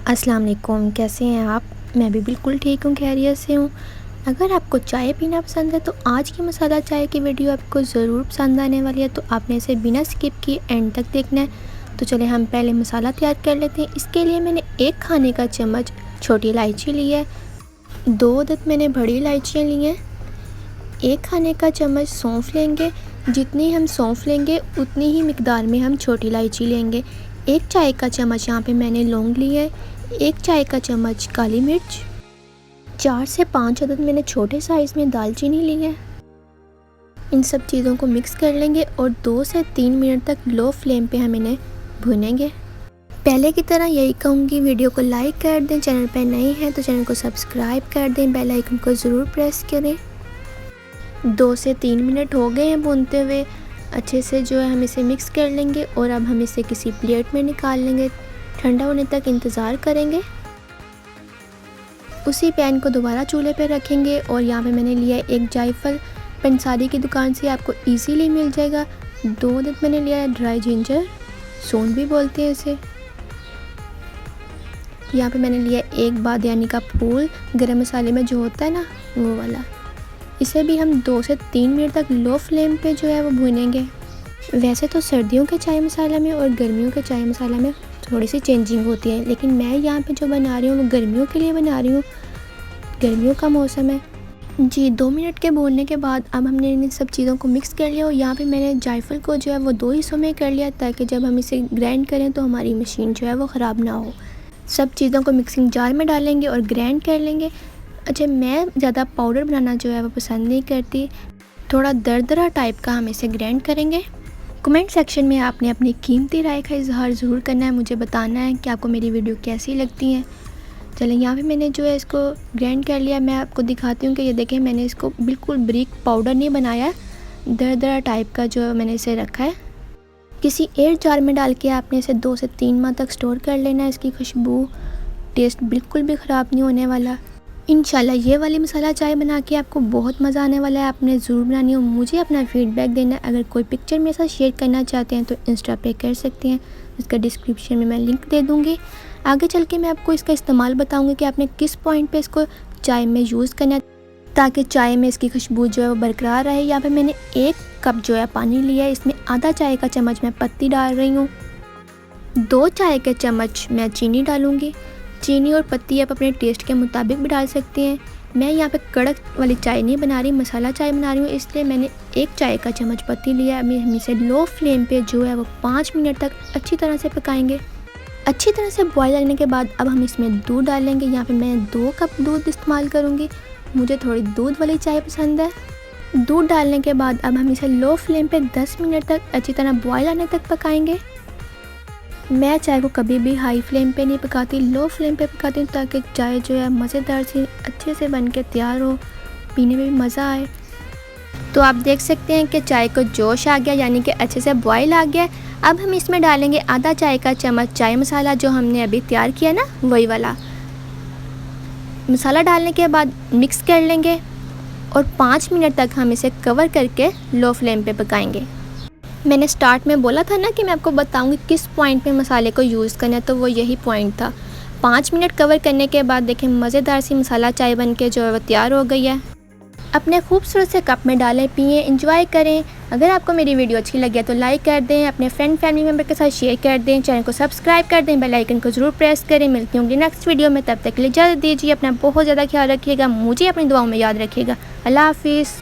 अस्सलाम वालेकुम, कैसे हैं आप? मैं भी बिल्कुल ठीक हूँ, खैरियत से हूँ। अगर आपको चाय पीना पसंद है तो आज की मसाला चाय की वीडियो आपको ज़रूर पसंद आने वाली है, तो आपने इसे बिना स्किप किए एंड तक देखना है। तो चले हम पहले मसाला तैयार कर लेते हैं। इसके लिए मैंने 1 खाने का चम्मच छोटी इलायची ली है, 2 अदद मैंने बड़ी इलायचियाँ ली हैं, 1 खाने का चम्मच सौंफ लेंगे। जितनी हम सौंफ लेंगे उतनी ही मिकदार में हम छोटी इलायची लेंगे। 1 चाय का चम्मच यहाँ पे मैंने लौंग ली है, 1 चाय का चम्मच काली मिर्च, 4 से 5 अदद मैंने छोटे साइज़ में दालचीनी ली है। इन सब चीज़ों को मिक्स कर लेंगे और 2 से 3 मिनट तक लो फ्लेम पे हम इन्हें भूनेंगे। पहले की तरह यही कहूँगी, वीडियो को लाइक कर दें, चैनल पर नए हैं तो चैनल को सब्सक्राइब कर दें, बेल आइकन को ज़रूर प्रेस करें। 2 से 3 मिनट हो गए हैं भूनते हुए। अच्छे से जो है हम इसे मिक्स कर लेंगे और अब हम इसे किसी प्लेट में निकाल लेंगे। ठंडा होने तक इंतज़ार करेंगे। उसी पैन को दोबारा चूल्हे पे रखेंगे और यहाँ पे मैंने लिया है 1 जायफल, पंसारी की दुकान से आपको इजीली मिल जाएगा। 2 अदद मैंने लिया है ड्राई जिंजर, सौंठ भी बोलते हैं इसे। यहाँ पे मैंने लिया 1 बादियानी का फूल, गरम मसाले में जो होता है ना वो वाला। इसे भी हम 2 से 3 मिनट तक लो फ्लेम पे जो है वो भूनेंगे। वैसे तो सर्दियों के चाय मसाला में और गर्मियों के चाय मसाला में थोड़ी सी चेंजिंग होती है, लेकिन मैं यहाँ पे जो बना रही हूँ वो गर्मियों के लिए बना रही हूँ। गर्मियों का मौसम है जी। 2 मिनट के भूनने के बाद अब हमने इन सब चीज़ों को मिक्स कर लिया और यहाँ पे मैंने जायफल को जो है वो 2 हिस्सों में कर लिया, ताकि जब हम इसे ग्राइंड करें तो हमारी मशीन जो है वो ख़राब ना हो। सब चीज़ों को मिक्सिंग जार में डालेंगे और ग्राइंड कर लेंगे। अच्छा, मैं ज़्यादा पाउडर बनाना जो है वो पसंद नहीं करती, थोड़ा दरदरा टाइप का हम इसे ग्राइंड करेंगे। कमेंट सेक्शन में आपने अपनी कीमती राय का इजहार ज़रूर करना है, मुझे बताना है कि आपको मेरी वीडियो कैसी लगती हैं। चलें, यहाँ पे मैंने जो है इसको ग्राइंड कर लिया। मैं आपको दिखाती हूँ कि ये देखें, मैंने इसको बिल्कुल बारीक पाउडर नहीं बनाया, दरदरा टाइप का जो मैंने इसे रखा है। किसी एयर जार में डाल के आपने इसे 2 से 3 माह तक स्टोर कर लेना है। इसकी खुशबू, टेस्ट बिल्कुल भी ख़राब नहीं होने वाला। इंशाल्लाह ये वाली मसाला चाय बना के आपको बहुत मज़ा आने वाला है। आपने ज़रूर बनानी हो, मुझे अपना फीडबैक देना है। अगर कोई पिक्चर मेरे साथ शेयर करना चाहते हैं तो इंस्टा पे कर सकते हैं, इसका डिस्क्रिप्शन में मैं लिंक दे दूँगी। आगे चल के मैं आपको इसका इस्तेमाल बताऊँगी कि आपने किस पॉइंट पे इसको चाय में यूज़ करना है, ताकि चाय में इसकी खुशबू जो है वो बरकरार रहे। यहाँ पर मैंने 1 कप जो है पानी लिया है, इसमें आधा चाय का चम्मच मैं पत्ती डाल रही हूँ, 2 चाय के चम्मच मैं चीनी डालूँगी। चीनी और पत्ती आप अपने टेस्ट के मुताबिक भी डाल सकते हैं। मैं यहाँ पे कड़क वाली चाय नहीं बना रही, मसाला चाय बना रही हूँ, इसलिए मैंने 1 चाय का चम्मच पत्ती लिया। अभी हम इसे लो फ्लेम पे जो है वो 5 मिनट तक अच्छी तरह से पकाएंगे। अच्छी तरह से बॉयल करने के बाद अब हम इसमें दूध डालेंगे। यहाँ पे मैं 2 कप दूध इस्तेमाल करूँगी, मुझे थोड़ी दूध वाली चाय पसंद है। दूध डालने के बाद अब हम इसे लो फ्लेम पे 10 मिनट तक अच्छी तरह बॉयल आने तक पकाएंगे। मैं चाय को कभी भी हाई फ्लेम पे नहीं पकाती, लो फ्लेम पे पकाती हूँ, ताकि चाय जो है मज़ेदार सी अच्छे से बन के तैयार हो, पीने में भी मज़ा आए। तो आप देख सकते हैं कि चाय को जोश आ गया, यानी कि अच्छे से बॉयल आ गया। अब हम इसमें डालेंगे आधा चाय का चम्मच चाय मसाला, जो हमने अभी तैयार किया ना वही वाला मसाला। डालने के बाद मिक्स कर लेंगे और 5 मिनट तक हम इसे कवर करके लो फ्लेम पे पकाएंगे। मैंने स्टार्ट में बोला था ना कि मैं आपको बताऊंगी किस पॉइंट पे मसाले को यूज़ करना है, तो वो यही पॉइंट था। 5 मिनट कवर करने के बाद देखें, मज़ेदार सी मसाला चाय बन के जो है वो तैयार हो गई है। अपने खूबसूरत से कप में डालें, पिएं, एंजॉय करें। अगर आपको मेरी वीडियो अच्छी लगी है तो लाइक कर दें, अपने फ्रेंड फैमिली मेम्बर के साथ शेयर कर दें, चैनल को सब्सक्राइब कर दें, बेल आइकन को ज़रूर प्रेस करें। मिलती हूँ नेक्स्ट वीडियो में, तब तक के लिए इजाज़त दीजिए। अपना बहुत ज़्यादा ख्याल रखिएगा, मुझे अपनी दुआओं में याद रखिएगा। अल्लाह हाफिज़।